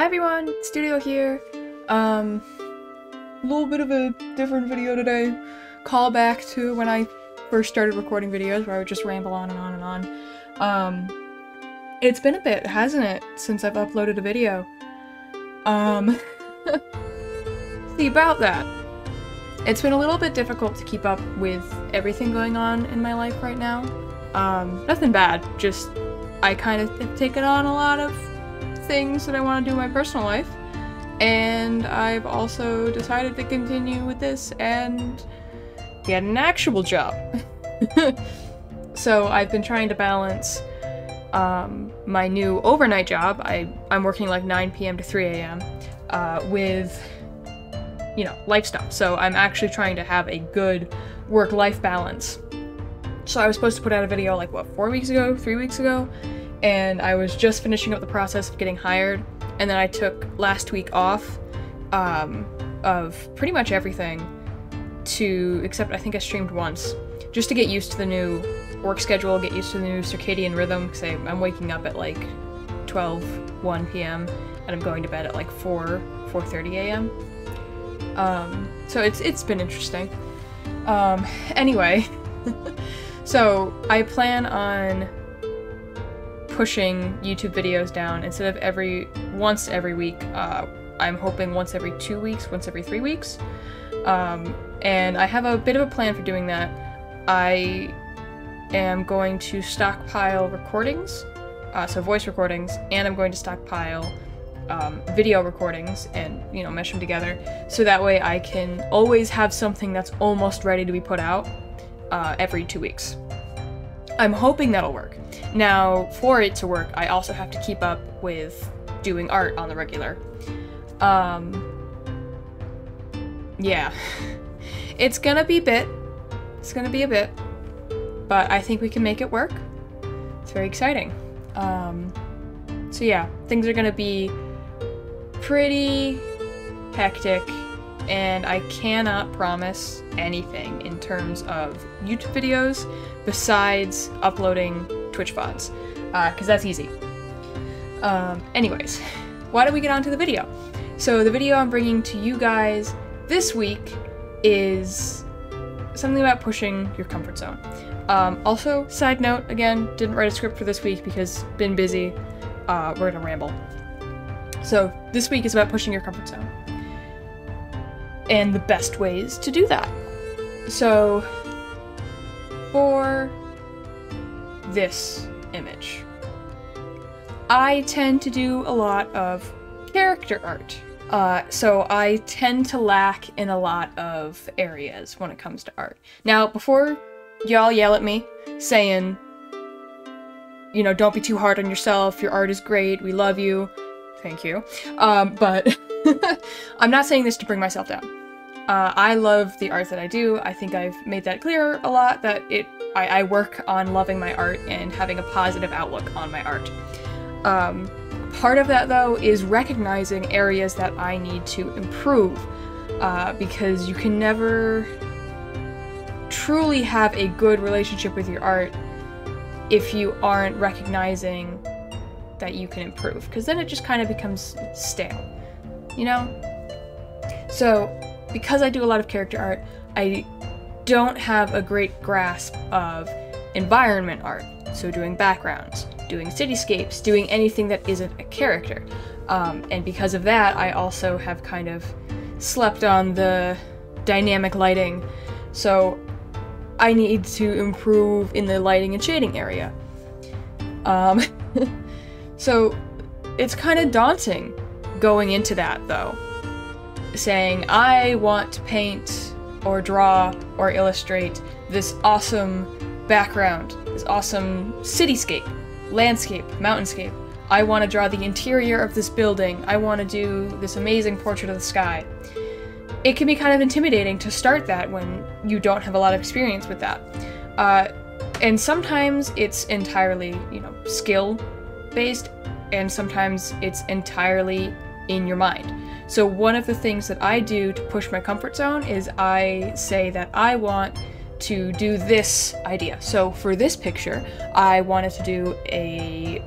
everyone, Studio here. A little bit of a different video today. Call back to when I first started recording videos where I would just ramble on and on and on. It's been a bit, hasn't it, since I've uploaded a video. See, about that. It's been a little bit difficult to keep up with everything going on in my life right now. Nothing bad, just I kind of have taken on a lot of things that I want to do in my personal life, and I've also decided to continue with this and get an actual job. So I've been trying to balance my new overnight job. I'm working like 9 p.m. to 3 a.m. With, you know, life stuff. So I'm actually trying to have a good work-life balance. So I was supposed to put out a video like, what, 3 weeks ago? And I was just finishing up the process of getting hired, and then I took last week off of pretty much everything except I think I streamed once, just to get used to the new work schedule, get used to the new circadian rhythm, because I'm waking up at like 1 p.m. and I'm going to bed at like 4:30 a.m. So it's been interesting. Anyway, so I plan on pushing YouTube videos down instead of once every week. I'm hoping once every 2 weeks, once every 3 weeks. And I have a bit of a plan for doing that. I am going to stockpile recordings, so voice recordings, and I'm going to stockpile video recordings and, you know, mesh them together, so that way I can always have something that's almost ready to be put out every 2 weeks. I'm hoping that'll work. Now, for it to work, I also have to keep up with doing art on the regular. Yeah. It's gonna be a bit, but I think we can make it work. It's very exciting. So yeah, things are gonna be pretty hectic, and I cannot promise anything in terms of YouTube videos besides uploading Twitch VODs, because that's easy. Anyways, why don't we get on to the video? So the video I'm bringing to you guys this week is something about pushing your comfort zone. Also, side note, again, didn't write a script for this week because been busy. We're gonna ramble. So this week is about pushing your comfort zone and the best ways to do that. So for this image, I tend to do a lot of character art. So I tend to lack in a lot of areas when it comes to art. Now, before y'all yell at me saying, you know, don't be too hard on yourself, your art is great, we love you, thank you, but I'm not saying this to bring myself down. I love the art that I do. I think I've made that clear a lot, that I work on loving my art and having a positive outlook on my art. Part of that, though, is recognizing areas that I need to improve, because you can never truly have a good relationship with your art if you aren't recognizing that you can improve, because then it just kind of becomes stale, you know? So, because I do a lot of character art, I don't have a great grasp of environment art, so doing backgrounds, doing cityscapes, doing anything that isn't a character. And because of that, I also have kind of slept on the dynamic lighting, so I need to improve in the lighting and shading area. So it's kind of daunting going into that, though. Saying, I want to paint or draw or illustrate this awesome background, this awesome cityscape, landscape, mountainscape. I want to draw the interior of this building. I want to do this amazing portrait of the sky. It can be kind of intimidating to start that when you don't have a lot of experience with that. And sometimes it's entirely, you know, skill-based, and sometimes it's entirely in your mind. So one of the things that I do to push my comfort zone is I say that I want to do this idea. So for this picture, I wanted to do a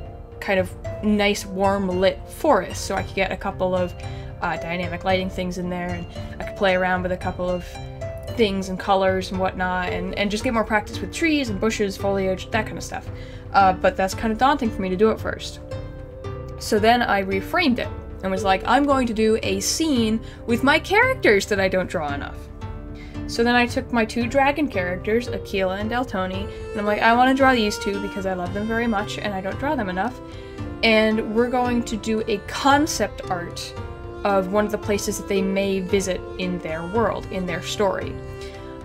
kind of nice, warm lit forest, so I could get a couple of dynamic lighting things in there, and I could play around with a couple of things and colors and whatnot, and just get more practice with trees and bushes, foliage, that kind of stuff. But that's kind of daunting for me to do at first. So then I reframed it and was like, I'm going to do a scene with my characters that I don't draw enough. So then I took my 2 dragon characters, Aquila and Deltoni, and I'm like, I want to draw these 2 because I love them very much and I don't draw them enough. And we're going to do a concept art of one of the places that they may visit in their world, in their story.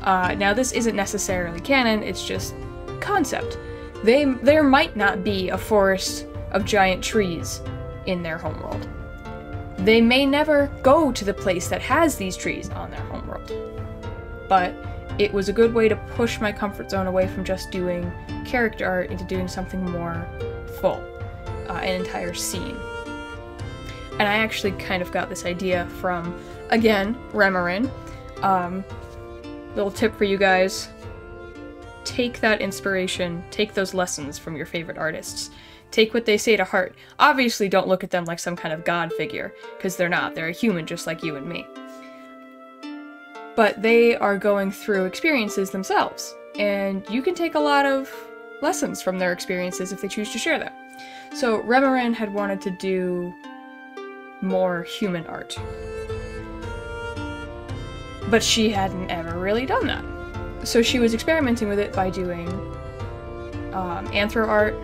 Now this isn't necessarily canon, it's just concept. There might not be a forest of giant trees in their homeworld. They may never go to the place that has these trees on their homeworld. But it was a good way to push my comfort zone away from just doing character art into doing something more full, an entire scene. And I actually kind of got this idea from, again, Remerin. Little tip for you guys, take that inspiration, take those lessons from your favorite artists. Take what they say to heart. Obviously don't look at them like some kind of god figure, because they're not. They're a human just like you and me. But they are going through experiences themselves, and you can take a lot of lessons from their experiences if they choose to share them. So Remerin had wanted to do more human art, but she hadn't ever really done that. So she was experimenting with it by doing anthro art,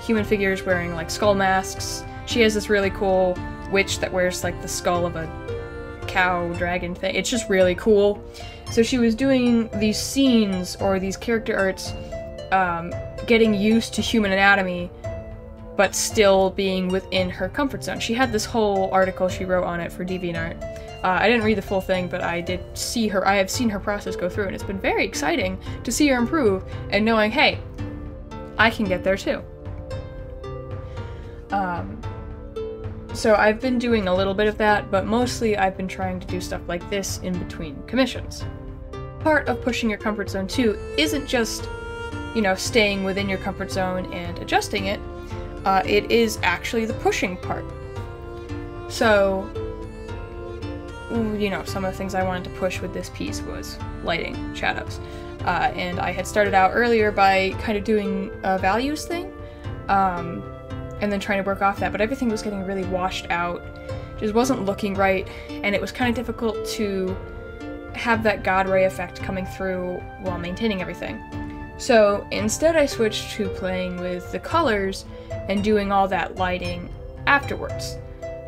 human figures wearing like skull masks. She has this really cool witch that wears like the skull of a cow dragon thing. It's just really cool. So she was doing these scenes or these character arts, getting used to human anatomy, but still being within her comfort zone. She had this whole article she wrote on it for DeviantArt. I didn't read the full thing, but I have seen her process go through, and it's been very exciting to see her improve and knowing, hey, I can get there too. So I've been doing a little bit of that, but mostly I've been trying to do stuff like this in between commissions. Part of pushing your comfort zone too isn't just, staying within your comfort zone and adjusting it. It is actually the pushing part. So, some of the things I wanted to push with this piece was lighting, shadows. And I had started out earlier by kind of doing a values thing, and then trying to work off that, but everything was getting really washed out, just wasn't looking right, and it was kind of difficult to have that God ray effect coming through while maintaining everything. So instead I switched to playing with the colors and doing all that lighting afterwards.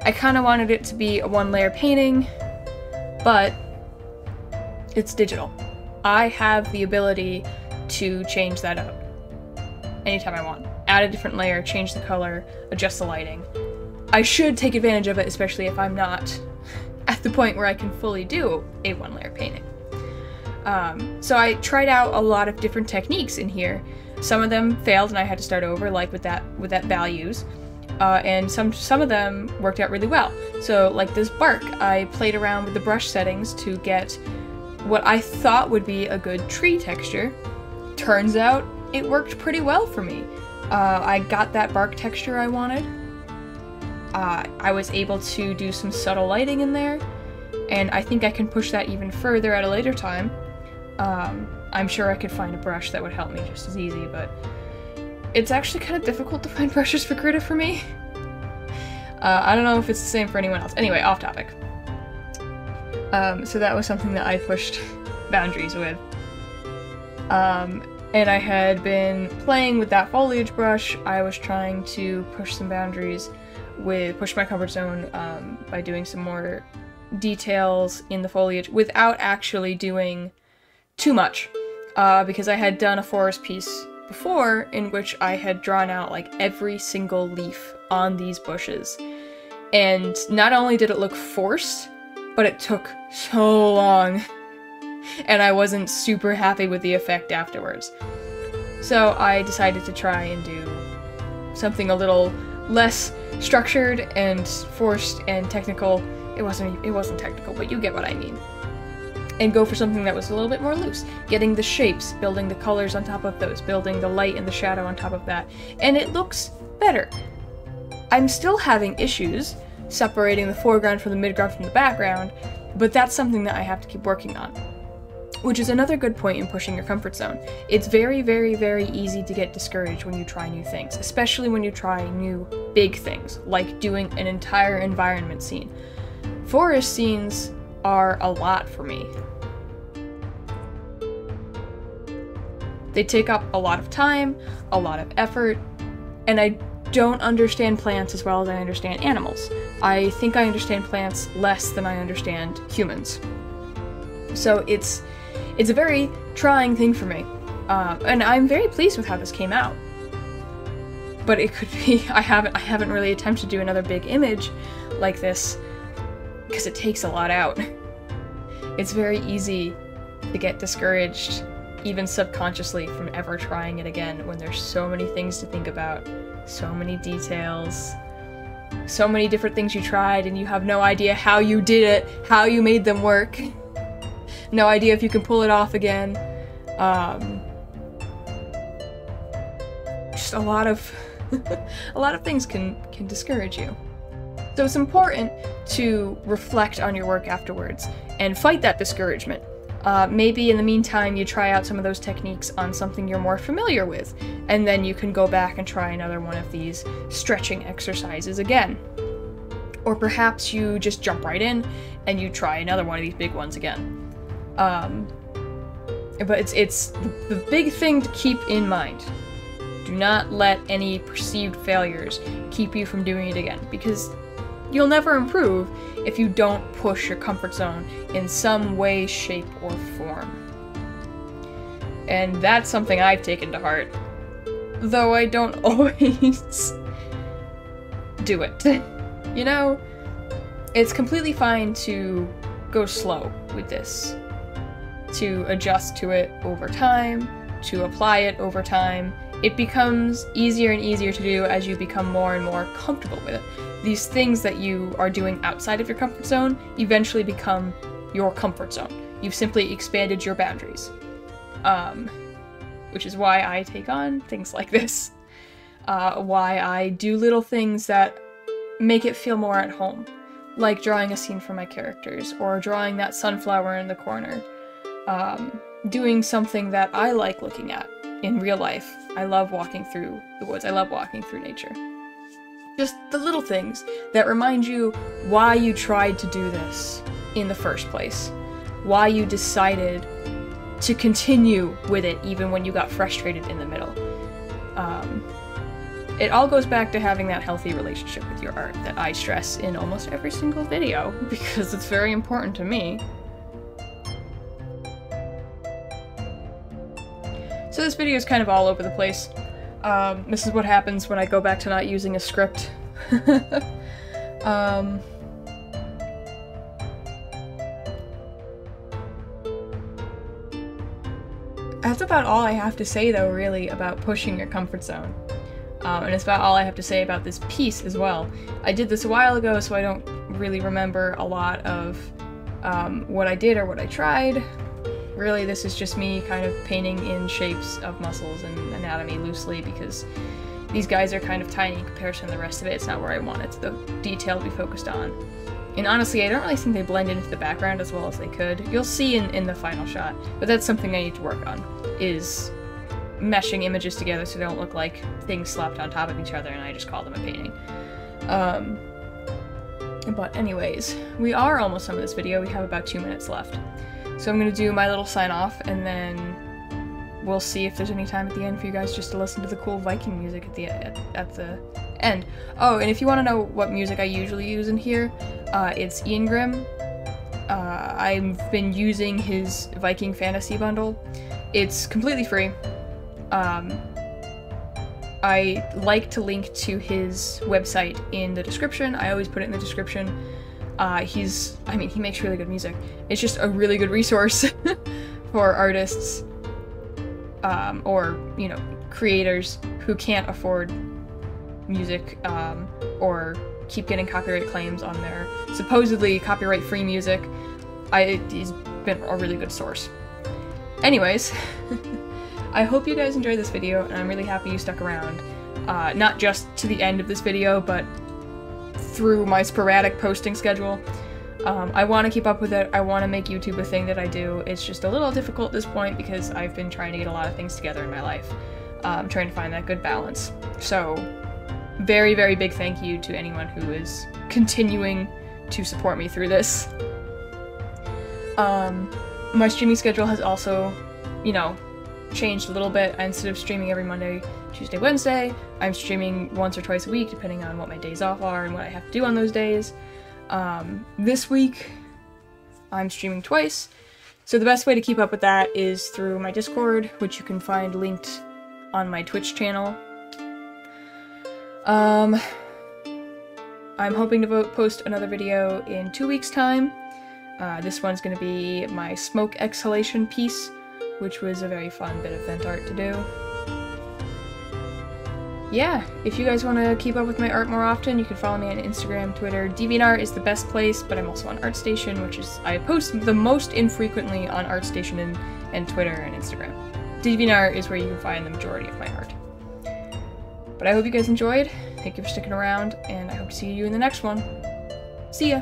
I kind of wanted it to be a 1-layer painting, but it's digital. I have the ability to change that up anytime I want. Add a different layer, change the color, adjust the lighting. I should take advantage of it, especially if I'm not at the point where I can fully do a 1-layer painting. So I tried out a lot of different techniques in here. Some of them failed and I had to start over, like with that values. And some of them worked out really well. So like this bark, I played around with the brush settings to get what I thought would be a good tree texture. Turns out it worked pretty well for me. I got that bark texture I wanted. I was able to do some subtle lighting in there, and I think I can push that even further at a later time. I'm sure I could find a brush that would help me just as easy, but it's actually kind of difficult to find brushes for Krita for me. I don't know if it's the same for anyone else. Anyway, off topic. So that was something that I pushed boundaries with. And I had been playing with that foliage brush. I was trying to push some boundaries push my comfort zone by doing some more details in the foliage without actually doing too much. Because I had done a forest piece before in which I had drawn out like every single leaf on these bushes. And not only did it look forced, but it took so long. And I wasn't super happy with the effect afterwards. So I decided to try and do something a little less structured and forced and technical. It wasn't technical, but you get what I mean. and go for something that was a little bit more loose. Getting the shapes, building the colors on top of those, building the light and the shadow on top of that, and it looks better. I'm still having issues separating the foreground from the midground from the background, but that's something that I have to keep working on. Which is another good point in pushing your comfort zone. It's very, very, very easy to get discouraged when you try new things, especially when you try new big things, like doing an entire environment scene. Forest scenes are a lot for me. They take up a lot of time, a lot of effort, and I don't understand plants as well as I understand animals. I think I understand plants less than I understand humans. So it's a very trying thing for me, and I'm very pleased with how this came out. But it could be, I haven't really attempted to do another big image like this, because it takes a lot out. It's very easy to get discouraged, even subconsciously, from ever trying it again when there's so many things to think about, so many details, so many different things you tried and you have no idea how you did it, how you made them work. No idea if you can pull it off again. Just a lot of things can discourage you. So it's important to reflect on your work afterwards and fight that discouragement. Maybe in the meantime you try out some of those techniques on something you're more familiar with, and then you can go back and try another one of these stretching exercises again. Or perhaps you just jump right in and you try another one of these big ones again. But it's the big thing to keep in mind. Do not let any perceived failures keep you from doing it again, because you'll never improve if you don't push your comfort zone in some way, shape, or form. And that's something I've taken to heart, though I don't always do it. You know, it's completely fine to go slow with this, to adjust to it over time, to apply it over time. It becomes easier and easier to do as you become more and more comfortable with it. These things that you are doing outside of your comfort zone eventually become your comfort zone. You've simply expanded your boundaries. Which is why I take on things like this. Why I do little things that make it feel more at home. Like drawing a scene for my characters, or drawing that sunflower in the corner. Doing something that I like looking at in real life. I love walking through the woods. I love walking through nature. Just the little things that remind you why you tried to do this in the first place. Why you decided to continue with it even when you got frustrated in the middle. It all goes back to having that healthy relationship with your art that I stress in almost every single video, because it's very important to me. So this video is kind of all over the place. This is what happens when I go back to not using a script. That's about all I have to say, though, really, about pushing your comfort zone. And it's about all I have to say about this piece as well. I did this a while ago, so I don't really remember a lot of what I did or what I tried. Really, this is just me kind of painting in shapes of muscles and anatomy loosely, because these guys are kind of tiny in comparison to the rest of it. It's not where I wanted the detail to be focused on. And honestly, I don't really think they blend into the background as well as they could. You'll see in the final shot, but that's something I need to work on, is meshing images together so they don't look like things slapped on top of each other and I just call them a painting. But anyways, we are almost done with this video. We have about 2 minutes left. So I'm gonna do my little sign off, and then we'll see if there's any time at the end for you guys just to listen to the cool Viking music at the end. Oh, and if you want to know what music I usually use in here, it's Ian Grimm. I've been using his Viking Fantasy bundle. It's completely free. I like to link to his website in the description. I always put it in the description. He makes really good music. It's just a really good resource for artists, or, you know, creators who can't afford music, or keep getting copyright claims on their supposedly copyright-free music. He's been a really good source. Anyways, I hope you guys enjoyed this video, and I'm really happy you stuck around. Not just to the end of this video, but through my sporadic posting schedule. I want to keep up with it. I want to make YouTube a thing that I do. It's just a little difficult at this point because I've been trying to get a lot of things together in my life. I'm trying to find that good balance. So, very, very big thank you to anyone who is continuing to support me through this. My streaming schedule has also, you know, changed a little bit. Instead of streaming every Monday, Tuesday, Wednesday, I'm streaming once or twice a week, depending on what my days off are and what I have to do on those days. This week, I'm streaming twice, so the best way to keep up with that is through my Discord, which you can find linked on my Twitch channel. I'm hoping to post another video in 2 weeks' time. This one's going to be my smoke exhalation piece, which was a very fun bit of vent art to do. Yeah, if you guys want to keep up with my art more often, you can follow me on Instagram, Twitter. DeviantArt is the best place, but I'm also on ArtStation, which is, I post the most infrequently on ArtStation and Twitter and Instagram. DeviantArt is where you can find the majority of my art. But I hope you guys enjoyed, thank you for sticking around, and I hope to see you in the next one. See ya!